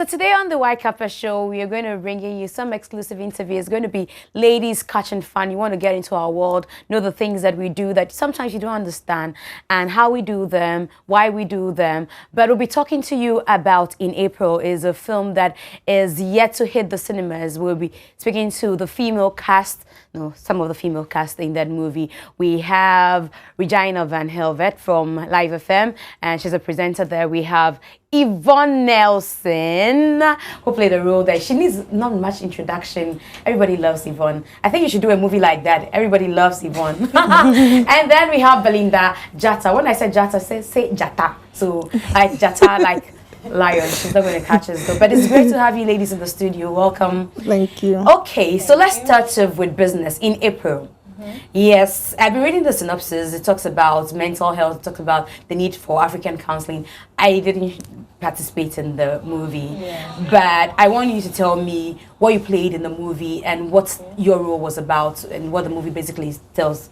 So today on the White Carpet Show, we are going to bring you some exclusive interviews. It's going to be ladies catching fun. You want to get into our world, know the things that we do that sometimes you don't understand, and how we do them, why we do them. But we'll be talking to you about In April is a film that is yet to hit the cinemas. We'll be speaking to the female cast, some of the female cast in that movie. We have Regina Van-helvert from Live FM, and she's a presenter there. We have Yvonne Nelson, who played a role there. She needs not much introduction. Everybody loves Yvonne. I think you should do a movie like that. Everybody loves Yvonne. And then we have Belinda, Dzattah. When I said Dzattah, say Dzattah. So like Dzattah, like lion. She's not going to catch us though. But it's great to have you ladies in the studio. Welcome. Thank you. Okay, so let's start off with business. In April. Yes, I've been reading the synopsis. It talks about mental health, it talks about the need for African counseling. I didn't participate in the movie, but I want you to tell me what you played in the movie and what your role was about and what the movie basically talks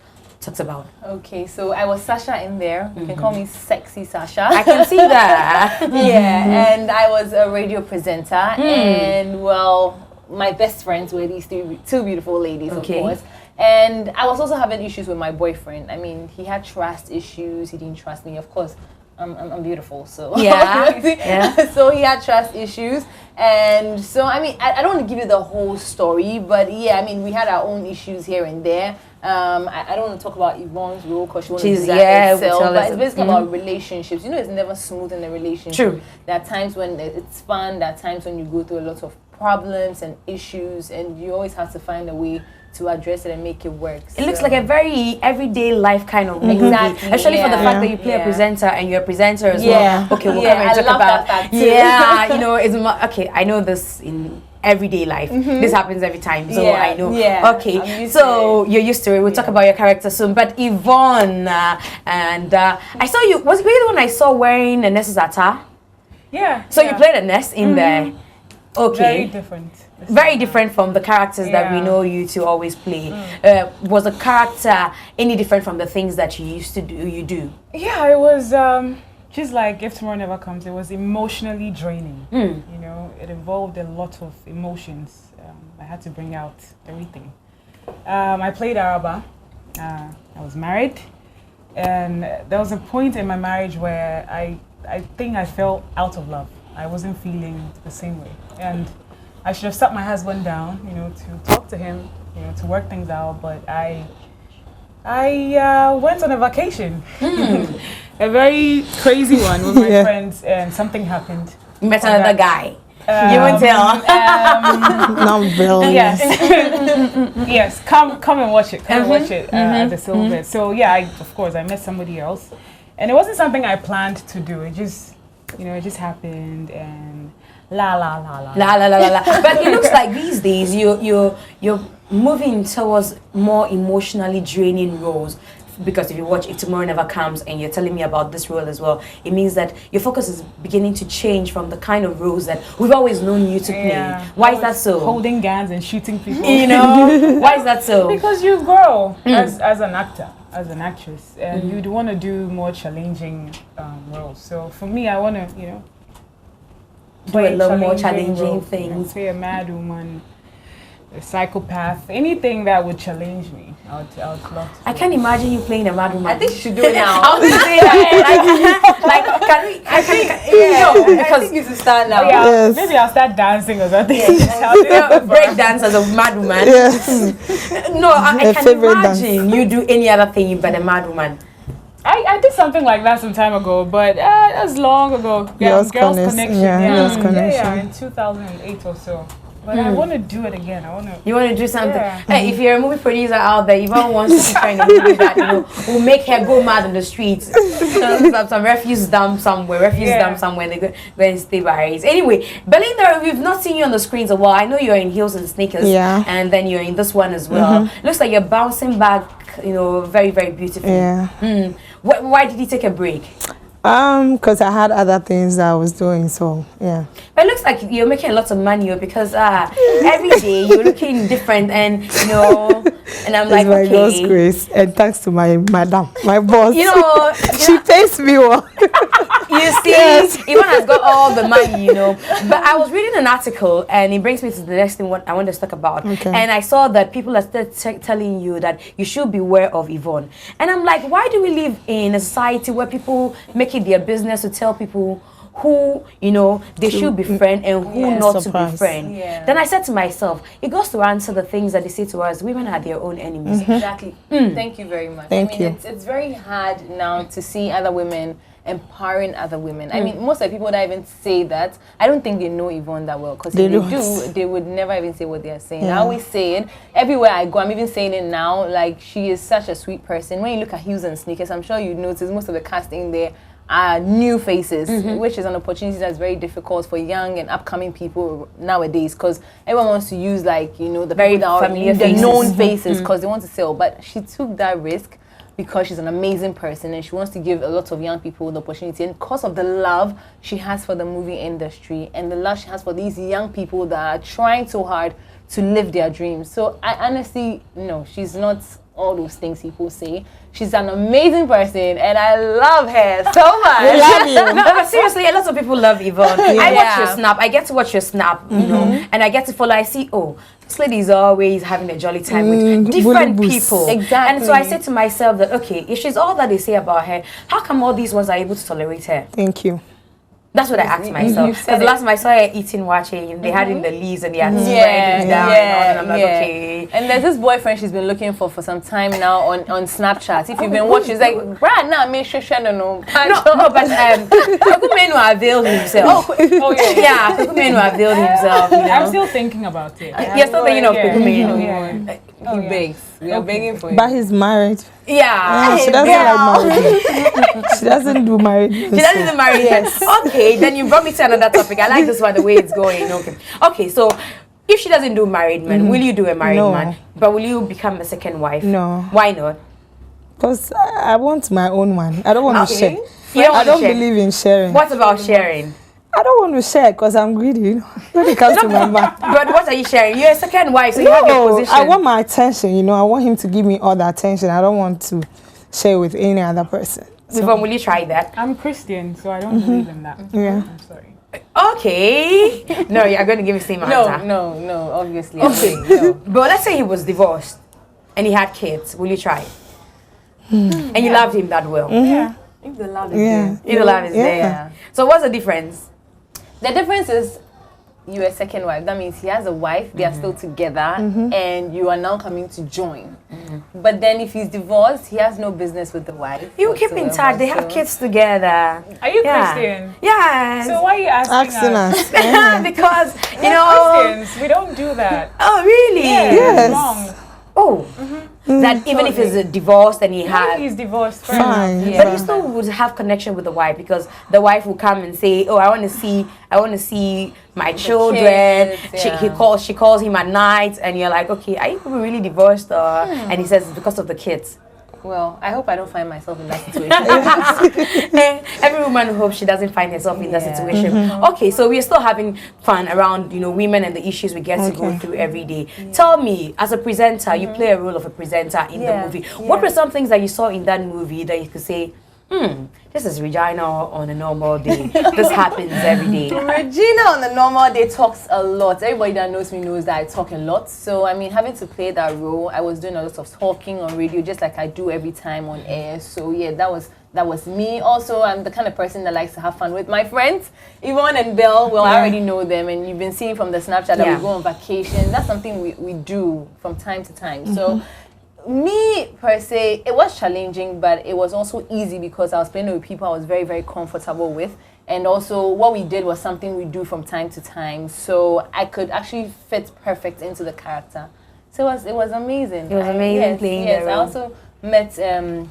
about. Okay, so I was Sasha in there. You can call me Sexy Sasha. I can see that. Yeah, and I was a radio presenter, and well, my best friends were these two beautiful ladies, of course. And I was also having issues with my boyfriend. I mean, he had trust issues. He didn't trust me. Of course, I'm beautiful, so so he had trust issues, and so I mean, I don't want to give you the whole story, but yeah, I mean, we had our own issues here and there. I don't want to talk about Yvonne's role because she wants to do that herself, but it's basically about relationships. You know, it's never smooth in a relationship. True. There are times when it's fun. There are times when you go through a lot of problems and issues, and you always have to find a way to address it and make it work. It looks like a very everyday life kind of movie. Exactly. Especially for the fact that you play a presenter and you're a presenter as well. Okay, we'll come and talk about that too. Yeah, you know, it's okay. I know this in everyday life. This happens every time, so I know. Okay, so you're used to it. We'll talk about your character soon. But Yvonne, and I saw you. Was it really the one I saw wearing a nurse's attire? Yeah. So you played a nurse in there. Okay. Very different. Very different from the characters that we know you to always play. Was the character any different from the things that you used to do? Yeah, it was just like If Tomorrow Never Comes. It was emotionally draining. You know, it involved a lot of emotions. I had to bring out everything. I played Araba. I was married, and there was a point in my marriage where I think I fell out of love. I wasn't feeling the same way, and I should have sat my husband down, you know, to talk to him, you know, to work things out. But I went on a vacation, a very crazy one with my friends, and something happened. You met another guy. You won't tell. Yes, yes. Come and watch it. Come and watch it at the Silver. So yeah, of course, I met somebody else, and it wasn't something I planned to do. It just, you know, it just happened, and la la la la la la la la. But it looks like these days you're moving towards more emotionally draining roles. Because if you watch If Tomorrow Never Comes and you're telling me about this role as well, it means that your focus is beginning to change from the kind of roles that we've always known you to play. Why is that so? Holding guns and shooting people. You know, why is that so? Because you grow as an actor, as an actress, and you'd want to do more challenging roles. So for me, I want to, you know, do a lot more challenging things. You know, play a mad woman, a psychopath, anything that would challenge me. I would love to. I can't imagine you playing a mad woman. I think you should do it now. I was going to say like can we? I think you should start now. Yeah, yes. Maybe I'll start dancing or something. Break dance as a mad woman. Yes. No, I can imagine you do any other thing but a mad woman. I did something like that some time ago, but that was long ago. Girls Connection. Yeah, in 2008 or so. But I want to do it again. You want to do something? Yeah. Hey, if you're a movie producer out there, Yvonne wants to try a movie that, you know, will make her go mad in the streets. Some refuse dump somewhere. They go and stay by her. Anyway, Belinda, we've not seen you on the screens a while. I know you're in heels and sneakers. Yeah. And then you're in this one as well. Looks like you're bouncing back, you know, very, very beautifully. Yeah. Why did you take a break? Because I had other things that I was doing, so yeah. But it looks like you're making a lot of money because every day you're looking different, and you know, and I'm like, by God's grace, and thanks to my madam, my boss. You know, she pays me well. You see, Yvonne has got all the money, you know. But I was reading an article, and it brings me to the next thing what I want to talk about. Okay. And I saw that people are still telling you that you should beware of Yvonne. And I'm like, why do we live in a society where people make it their business to tell people who, you know, they should befriend and who not to befriend? Then I said to myself, it goes to answer the things that they say to us, women are their own enemies. Exactly. Thank you very much. Thank you. It's very hard now to see other women empowering other women. I mean, most of the people that even say that, I don't think they know Yvonne that well, because if they do, they would never even say what they're saying. I always say it everywhere I go. I'm even saying it now. Like, she is such a sweet person. When you look at Heels and Sneakers, I'm sure you notice most of the casting there are new faces, which is an opportunity that's very difficult for young and upcoming people nowadays, because everyone wants to use, like, you know, the very people that familiar the faces. known faces, because they want to sell. But she took that risk because she's an amazing person, and she wants to give a lot of young people the opportunity, and because of the love she has for the movie industry and the love she has for these young people that are trying so hard to live their dreams. So I honestly, no, she's not all those things people say. She's an amazing person, and I love her so much. We love you. No, but seriously, a lot of people love Yvonne. I watch your snap. I get to watch your snap, you know, and I get to follow. I see, oh, this lady is always having a jolly time with different people. Exactly. And so I said to myself that, okay, if she's all that they say about her, how come all these ones are able to tolerate her? Thank you. That's what I asked myself. Because the last time I saw her eating, watching, they had in the leaves and they had spread it down and I'm like, okay. And there's this boyfriend she's been looking for some time now on Snapchat. If you've been watching, it's like, right now, make sure no, but Kuku Menu availed himself. Yeah, Kuku Menu availed himself. You know? I'm still thinking about it. You're still thinking of Kuku Menu. He begs. We are begging for him. But he's married. Yeah. She doesn't like marriage. She doesn't do marriage. She doesn't do marriage. Yes. Okay, then you brought me to another topic. I like this one, the way it's going. Okay, so if she doesn't do married men, will you do a married man? But will you become a second wife? No. Why not? Because I want my own one. I don't want to share. I don't believe in sharing. What about sharing? I don't want to share because I'm greedy, you know, when it comes to my man. But what are you sharing? You're a second wife, so you have your position. I want my attention, you know. I want him to give me all the attention. I don't want to share with any other person. So, will you try that? I'm Christian, so I don't believe in that. Yeah. I'm sorry. Okay. No, you're going to give me the same answer. No, obviously. Okay. No. But let's say he was divorced and he had kids. Will you try? And you loved him that well? Yeah. If the love is there. If the love is there. So what's the difference? The difference is you're a second wife. That means he has a wife, they are still together, and you are now coming to join. But then if he's divorced, he has no business with the wife. You keep in touch. They have kids together. Are you Christian? Yes. So why are you asking us? Because, you We're know... Christians, we don't do that. Oh, really? Yes. Wrong. Oh. That even if he's divorced and he had... He's divorced first. Fine. But you still would have connection with the wife, because the wife will come and say, "Oh, I want to see my children." Kids, She calls him at night, and you're like, "Okay, are you really divorced?" And he says it's because of the kids. Well, I hope I don't find myself in that situation. Every woman hopes she doesn't find herself in that situation. Okay, so we're still having fun around, you know, women and the issues we get to go through every day. Tell me, as a presenter, you play a role of a presenter in the movie. What were some things that you saw in that movie that you could say, this is Regina on a normal day. This happens every day. Regina on the normal day talks a lot. Everybody that knows me knows that I talk a lot. So, I mean, having to play that role, I was doing a lot of talking on radio, just like I do every time on air. So, yeah, that was me. Also, I'm the kind of person that likes to have fun with my friends. Yvonne and Belle, well, I already know them, and you've been seeing from the Snapchat that we go on vacation. That's something we do from time to time. So, me per se, it was challenging, but it was also easy because I was playing with people I was very, very comfortable with. And also what we did was something we do from time to time. So I could actually fit perfect into the character. So it was amazing. It was amazing playing the role. I also met Yvonne.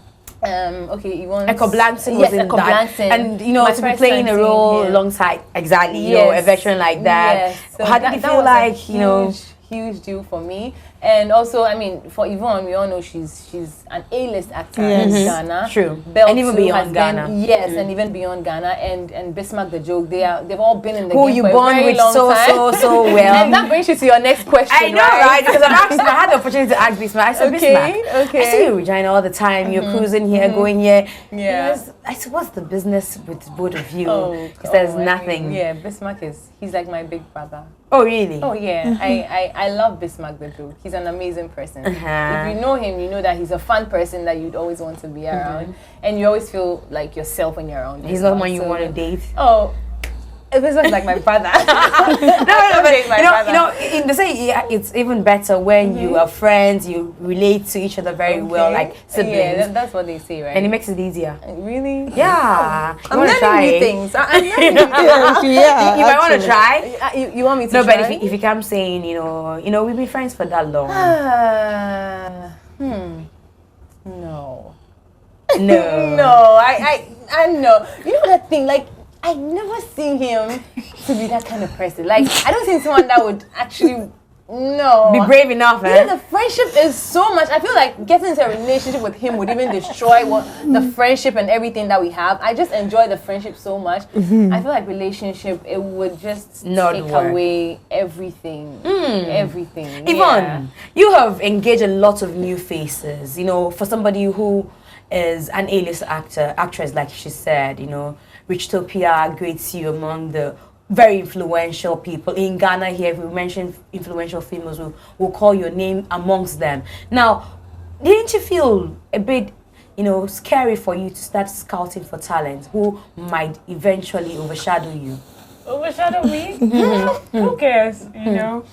Echo Blanson was in that. And, you know, to be playing a role alongside, you know, a veteran like that. Yes. So how did you feel like, you know... Huge deal for me. And also, I mean, for Yvonne, we all know she's an A-list actor in Ghana. True. Belt And even too beyond has Ghana. been- yes, and even beyond Ghana. And Bismarck the Joke, they've all been in the Who game you for a born very with long time. so well. And that brings you to your next question, I know, right? Because I had the opportunity to ask Bismarck. I said, Bismarck, okay. I see you, Regina, all the time. You're cruising here, going here. Yeah. I said, what's the business with both of you? Oh, he says, I mean, nothing. yeah, Bismarck he's like my big brother. Oh, really? Oh yeah, I love Bismarck the Joke. He's an amazing person. If you know him, you know that he's a fun person that you'd always want to be around, and you always feel like yourself when you're around. He's not one you want to date. Oh, Bismarck's like my brother. No, but my you know, in the say it's even better when you are friends, you relate to each other very well, like siblings. Yeah, that's what they say, right? And it makes it easier. Really? Yeah. I'm learning new things. I'm learning new things. You might want to try. You want me to No, try? but if you come saying, you know, we've been friends for that long. No. No. No, I know. You know that thing, like, I never seen him to be that kind of person. Like, I don't see someone that would actually, no. Be brave enough, You eh? know, the friendship is so much. I feel like getting into a relationship with him would even destroy the friendship and everything that we have. I just enjoy the friendship so much. I feel like relationship, it would just take away everything. Everything. Yvonne, you have engaged a lot of new faces, you know, for somebody who is an A-list actress, like she said, you know, Richtopia grades you among the very influential people. In Ghana here, if we mention influential females, we'll call your name amongst them. Now, didn't you feel a bit, you know, scary for you to start scouting for talent who might eventually overshadow you? Overshadow me? Who cares, you know?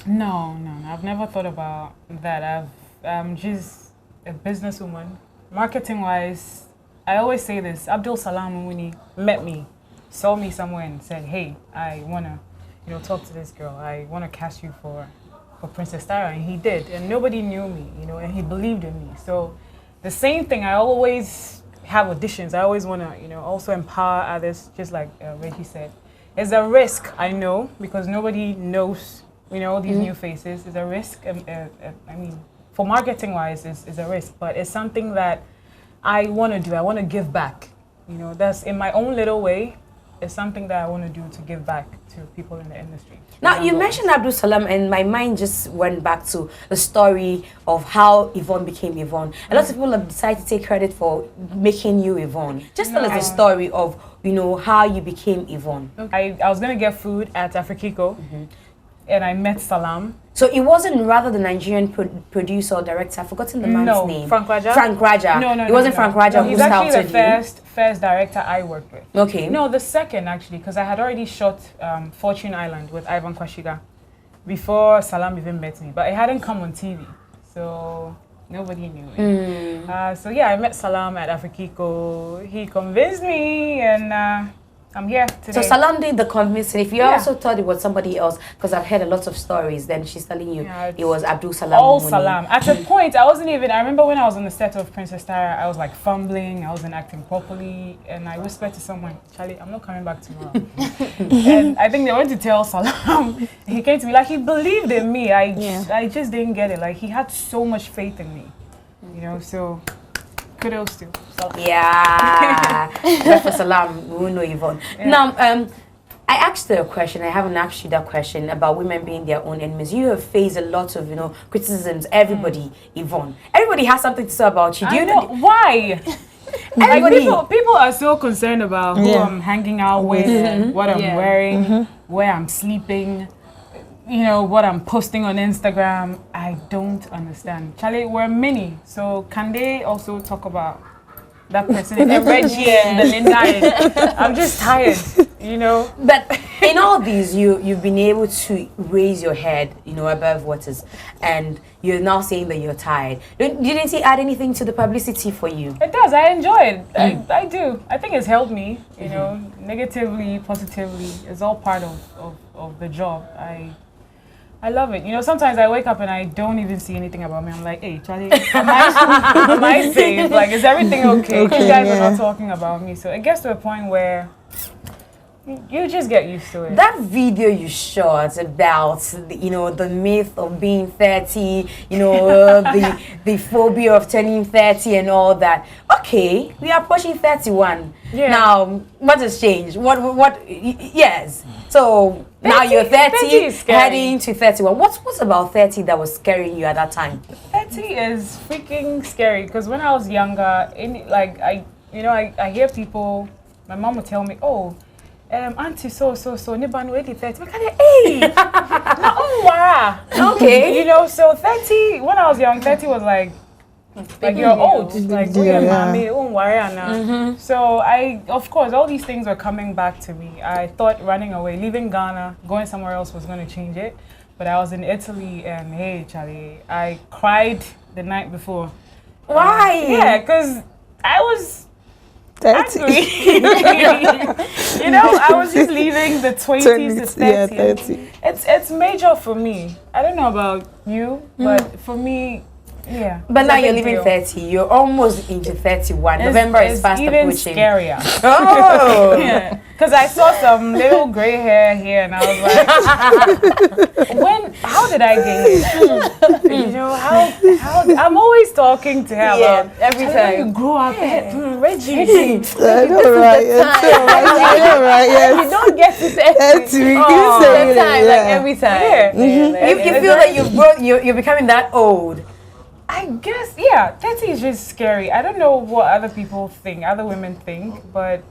No, I've never thought about that. I'm just a businesswoman. Marketing-wise, I always say this. Abdul Salam, when he met me, saw me somewhere and said, hey, I want to, you know, talk to this girl. I want to cast you for Princess Tara. And he did. And nobody knew me, you know, and he believed in me. So the same thing, I always have auditions. I always want to, you know, also empower others, just like Reggie said. It's a risk, I know, because nobody knows, you know, these new faces. It's a risk. I mean, for marketing-wise, it's a risk. But it's something that I want to do. I want to give back. You know, that's in my own little way. It's something that I want to do to give back to people in the industry. Now, you mentioned Abdul Salam, and my mind just went back to the story of how Yvonne became Yvonne. A lot of people have decided to take credit for making you Yvonne. Just tell us the story of, you know, how you became Yvonne. I was going to get food at Afrikiko, and I met Salam. So it wasn't rather the Nigerian producer or director. I've forgotten the man's name. Frank Raja. Frank Raja. No. It wasn't Frank Raja who he's actually scouted the first director I worked with. Okay. No, the second actually, because I had already shot Fortune Island with Ivan Kwashiga before Salam even met me, but it hadn't come on TV, so nobody knew it. So yeah, I met Salam at Afrikiko. He convinced me, and I'm here today. So Salam did the convincing. If you also thought it was somebody else, because I've heard a lot of stories, then she's telling you it was Abdul Salam. All Salam. At a point, I remember when I was on the set of Princess Tara, I was like fumbling, I wasn't acting properly, and I whispered to someone, Charlie, I'm not coming back tomorrow. And I think they went to tell Salam. He came to me, like, he believed in me. I just didn't get it. Like, he had so much faith in me, you know, so kudos to Salam. Yeah. But for Salam, we will know Yvonne. Yeah. Now, I asked her a question. I haven't asked you that question about women being their own enemies. You have faced a lot of, you know, criticisms. Everybody, Yvonne. Everybody has something to say about you. Do you know why? Everybody. Like people are so concerned about who I'm hanging out with, what I'm wearing, where I'm sleeping, you know, what I'm posting on Instagram. I don't understand. Charlie, we're many. So can they also talk about that person and Reggie and Belinda? I'm just tired, you know. But in all these, you've been able to raise your head, you know, above waters, and you're now saying that you're tired. Didn't it add anything to the publicity for you? It does. I enjoy it. I do. I think it's helped me, you know, negatively, positively. It's all part of the job. I love it. You know, sometimes I wake up and I don't even see anything about me. I'm like, hey, Charlie, am I safe? Like, is everything okay? You guys are not talking about me. So it gets to a point where you just get used to it. That video you shot about, the myth of being 30, the phobia of turning 30 and all that. Okay, we are approaching 31. Yeah. Now, what has changed? Yes. So, now you're 30 heading to 31. What's about 30 that was scaring you at that time? 30 is freaking scary because when I was younger, I hear people, my mom would tell me, oh, auntie so nibanu 30. Hey, okay. So 30 when I was young, 30 was like you're old, like So of course, all these things were coming back to me. I thought running away, leaving Ghana, going somewhere else was going to change it. But I was in Italy and hey, Charlie, I cried the night before. Why? Yeah, because I was 30. angry. I was just leaving the 20s to 30. Yeah, 30. It's major for me. I don't know about you, but for me, yeah. But now you're leaving 30. You're almost into 31. November is fast even approaching. Scarier. Oh! Yeah. Because I saw some little gray hair here and I was like, how did I get here? How I'm always talking to her about every time. You grow up, Reggie. I know, right? Yes. You don't get to 30. Every time. Yeah. You feel that you're becoming that old. I guess, yeah, 30 is just scary. I don't know what other women think, but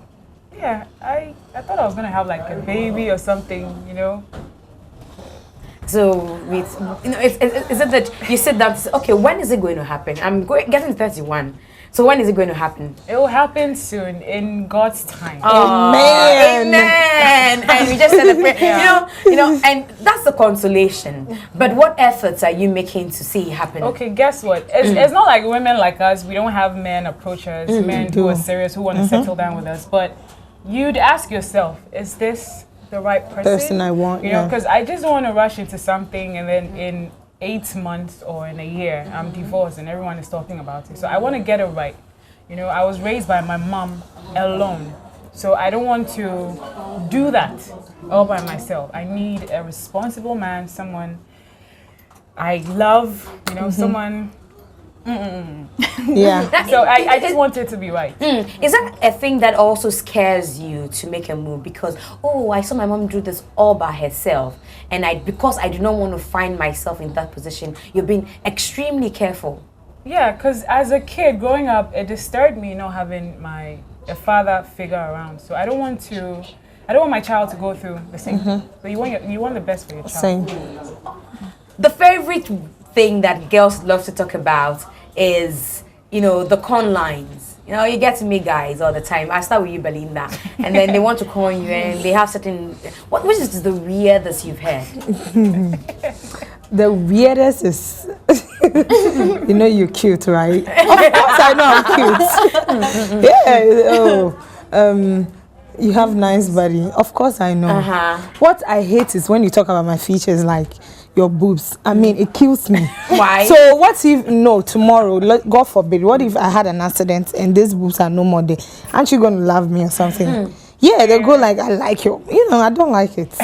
yeah, I thought I was gonna have like a baby or something, So, is it that you said that, okay, when is it going to happen? I'm getting 31. So when is it going to happen? It will happen soon, in God's time. Amen. Amen. And we just said a prayer. And that's the consolation. But what efforts are you making to see it happen? Okay, guess what? It's not like women like us. We don't have men approach us, men who are serious, who want to settle down with us. But you'd ask yourself, is this the right person I want? Because I just don't want to rush into something and then in 8 months or in a year, I'm divorced and everyone is talking about it. So I want to get it right. I was raised by my mom alone. So I don't want to do that all by myself. I need a responsible man, someone I love, someone. Yeah. So I just want it to be right. Is that a thing that also scares you to make a move? Because, I saw my mom do this all by herself. And because I do not want to find myself in that position, you're being extremely careful. Yeah, because as a kid growing up, it disturbed me not having a father figure around. So I don't want my child to go through the same thing. But you want the best for your child. Same. The favorite thing that girls love to talk about is, the con lines. You get to meet guys all the time. I start with you, Belinda. And then they want to con you and they have certain... Which is the weirdest you've heard? The weirdest is... you're cute, right? Of course I know I'm cute. You have nice body. Of course I know. What I hate is when you talk about my features like your boobs. I mean, it kills me. Why? So what if, tomorrow, God forbid, what if I had an accident and these boobs are no more there? Aren't you going to love me or something? Yeah, they go like, I like you. I don't like it.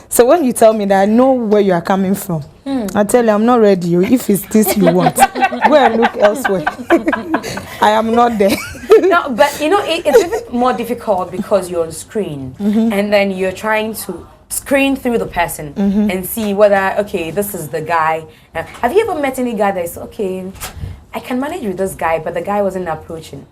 So when you tell me that, I know where you are coming from. I tell you, I'm not ready. If it's this you want, go and look elsewhere. I am not there. No, but it's even more difficult because you're on screen and then you're trying to screen through the person and see whether, okay, this is the guy. Have you ever met any guy that's, okay, I can manage with this guy, but the guy wasn't approaching?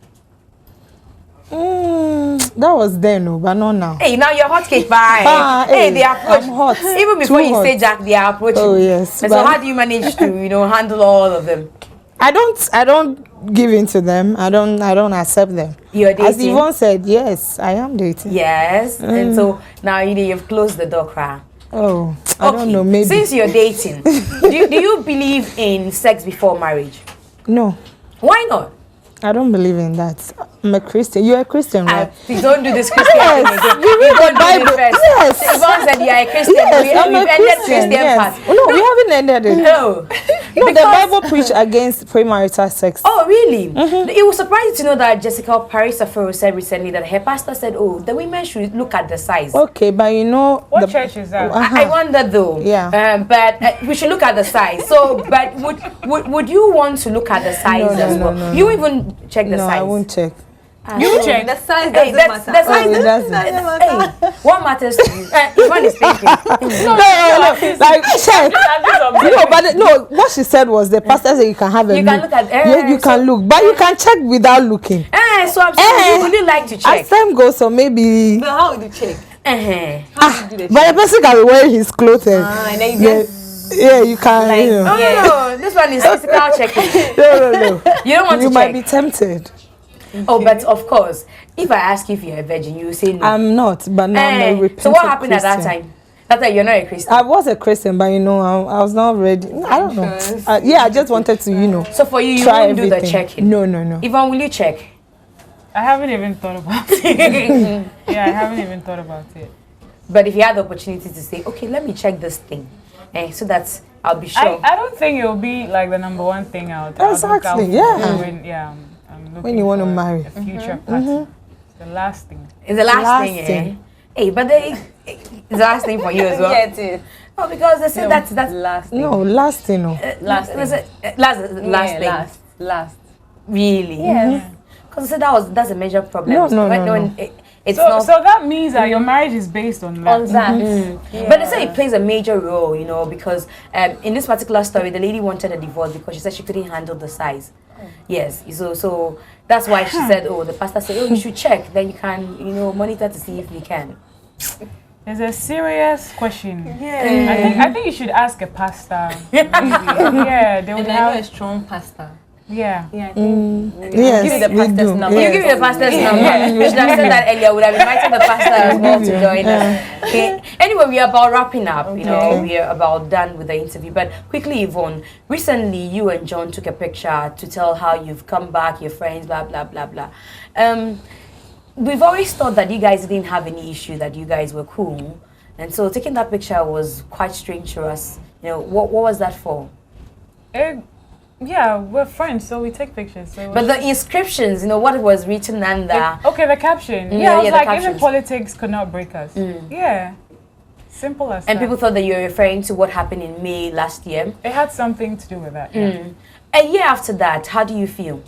That was then, but not now. Hey, now you're hot cake by. Hey, they approach. I'm hot. Even before Too you hot. say Jack, they are approaching. Oh yes. And so how do you manage to, handle all of them? I don't give in to them. I don't accept them. You're dating? As Yvonne said, yes, I am dating. Yes. And so now you've closed the door, cry. Oh, I don't know, maybe. Since you're dating, do you believe in sex before marriage? No. Why not? I don't believe in that. I'm a Christian. You're a Christian, right? Please don't do this Christian thing again. We read the Don't do Bible. it first. Yes. Yvonne said you are a Christian. Yes, I'm a We've ended Christian. Christian Yes. part. No, we haven't ended it. No. No, the Bible preach against premarital sex. Oh, really? It was surprising to know that Jessica Paris Afro said recently that her pastor said, oh, the women should look at the size. Okay, but you know... What church is that? I wonder though. Yeah. But we should look at the size. So, but would you want to look at the size as well? No. You even check the No, size? I won't check. You check. The size Hey, doesn't matter. the size Oh, it doesn't. Hey, what matters to you? Yvonne is thinking. No. Like, check. No, but no, what she said was the pastor said you can have a You look. can look at Yeah, you can look, but you can check without looking. So I'm saying, would you like to check? As time goes on, maybe... So how would you check? How do you do the But the person can be wearing his clothes. and then you get Yeah, you can. Like, you know. No, this one is physical checking. No. You don't want You to might check. be tempted. Oh, but of course, if I ask you if you're a virgin, you will say no. I'm not, but now I'm a repentant So what happened Christian. at that time? That time you're not a Christian. I was a Christian, but you know, I was not ready. I don't know. Yeah, I just wanted to, you know, So for you try won't do everything. the checking. No. Yvonne, will you check? I haven't even thought about it. Yeah, I haven't even thought about it. But if you had the opportunity to say, okay, let me check this thing, so that I'll be sure. I don't think it'll be like the number one thing out. Exactly, yeah. I'm looking When you want to for marry. a future partner. It's the last thing. It's the last Last thing, thing. Hey, but it's the last thing for you as well. Yeah, it is. Oh, because they said that's last thing. No, last thing. No. Last was thing. it last thing. Last. Really? Yes. Because I said that's a major problem. No. It's So not. that means that your marriage is based on that. On that. Yeah. But they say it plays a major role, because in this particular story, the lady wanted a divorce because she said she couldn't handle the size. Yes, so that's why she said, the pastor said, you should check, then you can, monitor to see if you can. It's a serious question. Yeah. I think you should ask a pastor. Yeah, they would And I know a have. strong pastor. Yeah. Yeah, I think. Yes, Give me the we pastor's do. number. You give me the pastor's number. We should have said that earlier. Would have invited the pastor as well to join us. Okay. Anyway, we are about wrapping up. Okay. We are about done with the interview. But quickly, Yvonne, recently you and John took a picture to tell how you've come back, your friends, blah blah blah blah. We've always thought that you guys didn't have any issue, that you guys were cool, and so taking that picture was quite strange to us. What was that for? Yeah, we're friends, so we take pictures. So But the inscriptions, what was written under. okay, the caption. Yeah, Yeah, I was yeah, the like, even captions. politics could not break us. Yeah, simple as And that. people thought that you were referring to what happened in May last year. It had something to do with that. Yeah. A year after that, how do you feel?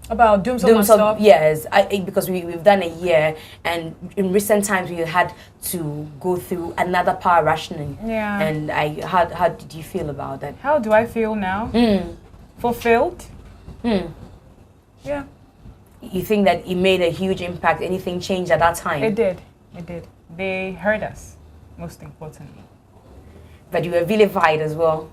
About doom and stuff. Yes, because we've done a year, and in recent times we had to go through another power rationing. Yeah. And how did you feel about that? How do I feel now? Fulfilled. Yeah. You think that it made a huge impact? Anything changed at that time? It did. They heard us, most importantly. But you were vilified as well.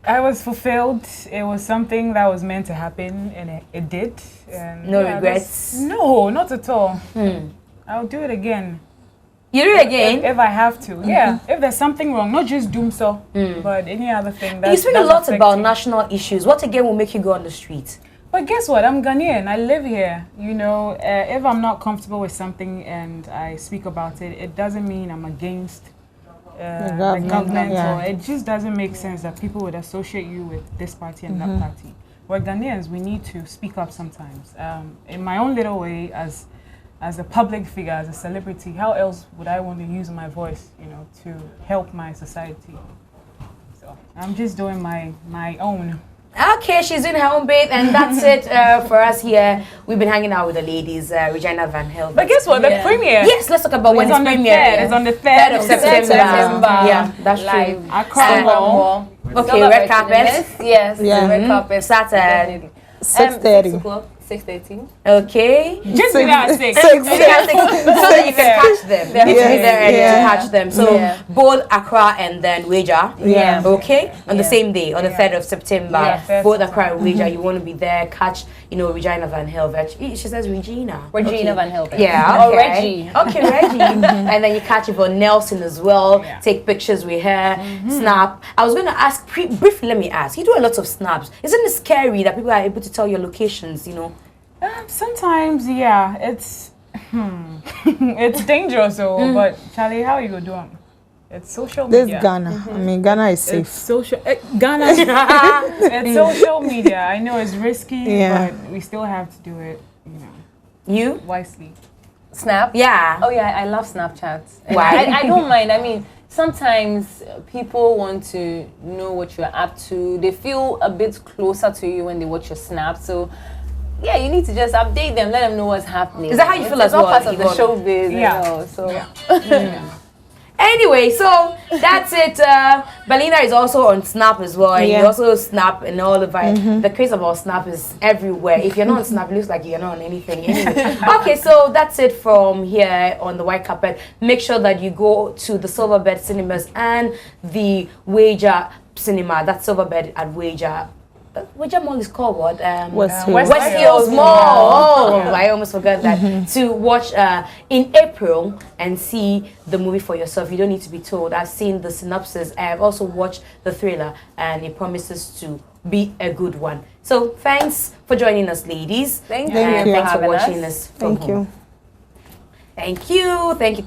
I was fulfilled. It was something that was meant to happen, and it did. And No regrets? No, not at all. I'll do it again. You do it again? If I have to. Yeah. If there's something wrong, not just doom but any other thing. You speak a that's lot about affecting. national issues. What again will make you go on the street? But guess what? I'm Ghanaian. I live here. If I'm not comfortable with something and I speak about it, it doesn't mean I'm against the government. Yeah. Or it just doesn't make sense that people would associate you with this party and that party. We're Ghanaians. We need to speak up sometimes. In my own little way, as a public figure, as a celebrity, how else would I want to use my voice, to help my society? So I'm just doing my own. Okay, she's doing her own bit, and that's it for us here. We've been hanging out with the ladies, Regina Van-helvert. But guess what? The premiere. Yes, let's talk about when it's on the premiere. 3rd. It's on the 3rd of September. Yeah, that's Live. true. Accra Mall. Okay, red carpet. Yes, Yeah. red carpet. Saturday. 6:30. 6 o'clock. 6:30. Okay. Just be there at 6. So that you can catch them. You need to be there early to catch them. So both Accra and then Weija. Yeah. Okay. On the same day, on the 3rd of September. Yeah, Both Accra and Weija. You want to be there. Catch, Regina Van-helvert. She says Regina. Regina Van-helvert. Yeah. Or Reggie. Okay, Reggie. And then you catch Yvonne Nelson as well. Yeah. Take pictures with her. Snap. I was going to ask briefly. Let me ask. You do a lot of snaps. Isn't it scary that people are able to tell your locations? Sometimes, yeah, it's it's dangerous, but Charlie, how you go do 'em? It's social This media. Ghana. I mean, Ghana is safe. It's social Ghana. It's social media. I know it's risky, but we still have to do it, You? wisely. Snap? Yeah. Oh yeah, I love Snapchat. Why? I don't mind. I mean, sometimes people want to know what you're up to. They feel a bit closer to you when they watch your snap. So yeah, you need to just update them, let them know what's happening. Is that how you feel as well? It's all part of the showbiz, Yeah. So Anyway, so that's it. Belinda is also on Snap as well. And you also Snap and all of it. The craze about Snap is everywhere. If you're not on Snap, it looks like you're not on anything. Anyway. Okay, so that's it from here on the white carpet. Make sure that you go to the Silverbed Cinemas and the Weija Cinema. That's Silverbed at Weija. Weija Mall is called what? Westfields Mall. Oh, I almost forgot that. To watch in April and see the movie for yourself. You don't need to be told. I've seen the synopsis. I have also watched the thriller, and it promises to be a good one. So thanks for joining us, ladies. Thank you. And thanks for having watching us. us from Thank home. you. Thank you. Thank you.